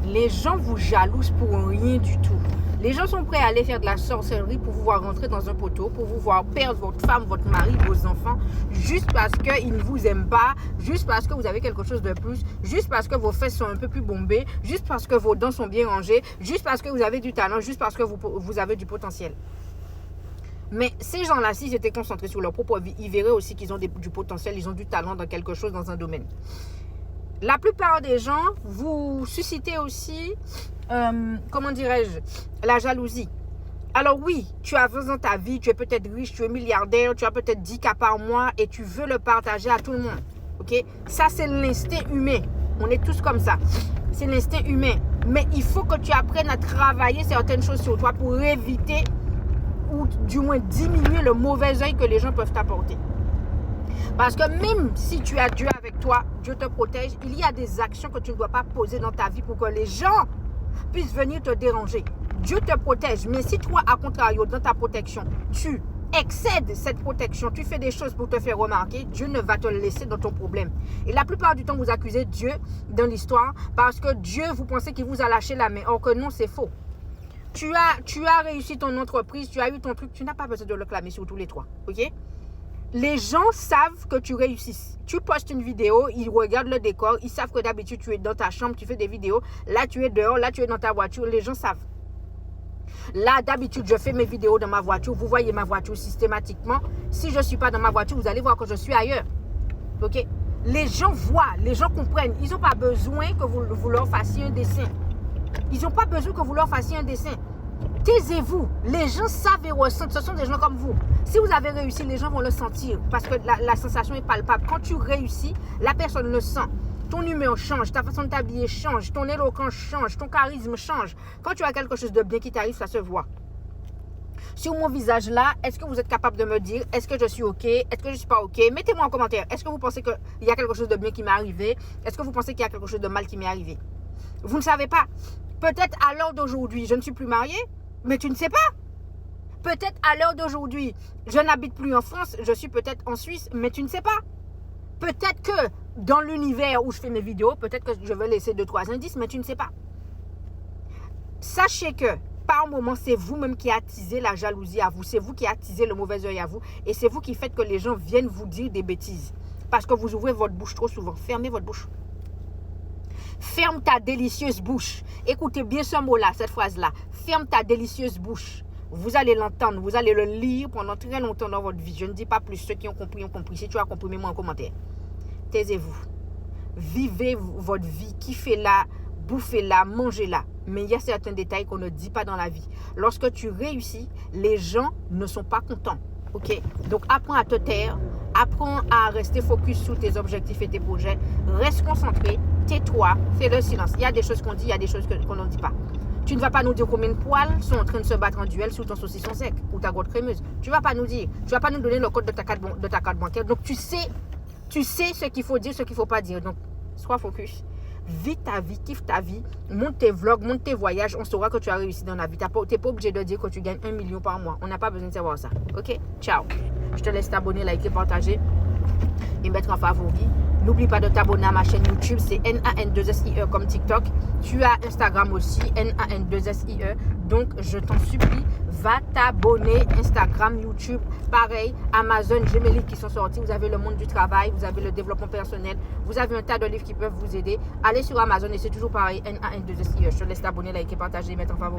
Les gens vous jalousent pour rien du tout. Les gens sont prêts à aller faire de la sorcellerie pour vous voir rentrer dans un poteau, pour vous voir perdre votre femme, votre mari, vos enfants, juste parce qu'ils ne vous aiment pas, juste parce que vous avez quelque chose de plus, juste parce que vos fesses sont un peu plus bombées, juste parce que vos dents sont bien rangées, juste parce que vous avez du talent, juste parce que vous avez du potentiel. Mais ces gens-là, s'ils étaient concentrés sur leur propre vie, ils verraient aussi qu'ils ont du potentiel, ils ont du talent dans quelque chose, dans un domaine. La plupart des gens, vous suscitez aussi, comment dirais-je, la jalousie. Alors oui, tu avances dans ta vie, tu es peut-être riche, tu es milliardaire, tu as peut-être 10K par mois et tu veux le partager à tout le monde. Ok? Ça, c'est l'instinct humain. On est tous comme ça. C'est l'instinct humain. Mais il faut que tu apprennes à travailler certaines choses sur toi pour éviter ou du moins diminuer le mauvais œil que les gens peuvent t'apporter. Parce que même si tu as Dieu avec toi, Dieu te protège, il y a des actions que tu ne dois pas poser dans ta vie pour que les gens puissent venir te déranger. Dieu te protège, mais si toi, à contrario, dans ta protection, tu excèdes cette protection, tu fais des choses pour te faire remarquer, Dieu ne va te laisser dans ton problème. Et la plupart du temps, vous accusez Dieu dans l'histoire parce que Dieu, vous pensez qu'il vous a lâché la main. Or que non, c'est faux. Tu as réussi ton entreprise, tu as eu ton truc, tu n'as pas besoin de le clamer sur tous les toits. Ok? Les gens savent que tu réussis. Tu postes une vidéo, ils regardent le décor, ils savent que d'habitude tu es dans ta chambre, tu fais des vidéos. Là, tu es dehors, là, tu es dans ta voiture. Les gens savent. Là, d'habitude, je fais mes vidéos dans ma voiture. Vous voyez ma voiture systématiquement. Si je ne suis pas dans ma voiture, vous allez voir que je suis ailleurs. Ok? Les gens voient, les gens comprennent. Ils n'ont pas besoin que vous leur fassiez un dessin. Ils n'ont pas besoin que vous leur fassiez un dessin. Taisez-vous. Les gens savent et ressentent. Ce sont des gens comme vous. Si vous avez réussi, les gens vont le sentir parce que la sensation est palpable. Quand tu réussis, la personne le sent. Ton humeur change, ta façon de t'habiller change, ton éloquence change, ton charisme change. Quand tu as quelque chose de bien qui t'arrive, ça se voit. Sur mon visage là, est-ce que vous êtes capable de me dire, est-ce que je suis OK, est-ce que je ne suis pas OK? Mettez-moi en commentaire. Est-ce que vous pensez qu'il y a quelque chose de bien qui m'est arrivé? Est-ce que vous pensez qu'il y a quelque chose de mal qui m'est arrivé? Vous ne savez pas. Peut-être à l'heure d'aujourd'hui, je ne suis plus mariée, mais tu ne sais pas. Peut-être à l'heure d'aujourd'hui, je n'habite plus en France, je suis peut-être en Suisse, mais tu ne sais pas. Peut-être que dans l'univers où je fais mes vidéos, peut-être que je vais laisser 2-3 indices, mais tu ne sais pas. Sachez que par moment, c'est vous-même qui attisez la jalousie à vous. C'est vous qui attisez le mauvais œil à vous. Et c'est vous qui faites que les gens viennent vous dire des bêtises. Parce que vous ouvrez votre bouche trop souvent. Fermez votre bouche. Ferme ta délicieuse bouche. Écoutez bien ce mot-là, cette phrase-là. Ferme ta délicieuse bouche. Vous allez l'entendre, vous allez le lire pendant très longtemps dans votre vie. Je ne dis pas plus. Ceux qui ont compris, ont compris. Si tu as compris, mets-moi en commentaire. Taisez-vous. Vivez votre vie. Kiffez-la, bouffez-la, mangez-la. Mais il y a certains détails qu'on ne dit pas dans la vie. Lorsque tu réussis, les gens ne sont pas contents. Ok? Donc apprends à te taire. Apprends à rester focus sur tes objectifs et tes projets. Reste concentré. Tais-toi. Fais le silence. Il y a des choses qu'on dit, il y a des choses qu'on ne dit pas. Tu ne vas pas nous dire combien de poils sont en train de se battre en duel sur ton saucisson sec ou ta grotte crémeuse. Tu ne vas pas nous dire. Tu ne vas pas nous donner le code de ta carte bancaire. Donc tu sais ce qu'il faut dire, ce qu'il ne faut pas dire. Donc sois focus. Vis ta vie, kiffe ta vie, monte tes vlogs, monte tes voyages, on saura que tu as réussi dans la vie. Tu n'es pas obligé de dire que tu gagnes 1 million par mois. On n'a pas besoin de savoir ça. Ok? Ciao. Je te laisse t'abonner, liker, partager et mettre en favori. N'oublie pas de t'abonner à ma chaîne YouTube, c'est NAN2SIE comme TikTok. Tu as Instagram aussi, NAN2SIE. Donc, je t'en supplie, va t'abonner. Instagram, YouTube, pareil. Amazon, Gmail qui sont sortis. Vous avez le monde du travail, vous avez le développement personnel. Vous avez un tas de livres qui peuvent vous aider. Allez sur Amazon et c'est toujours pareil, NAN2SIE. Je te laisse t'abonner, liker, partager et mettre en favori.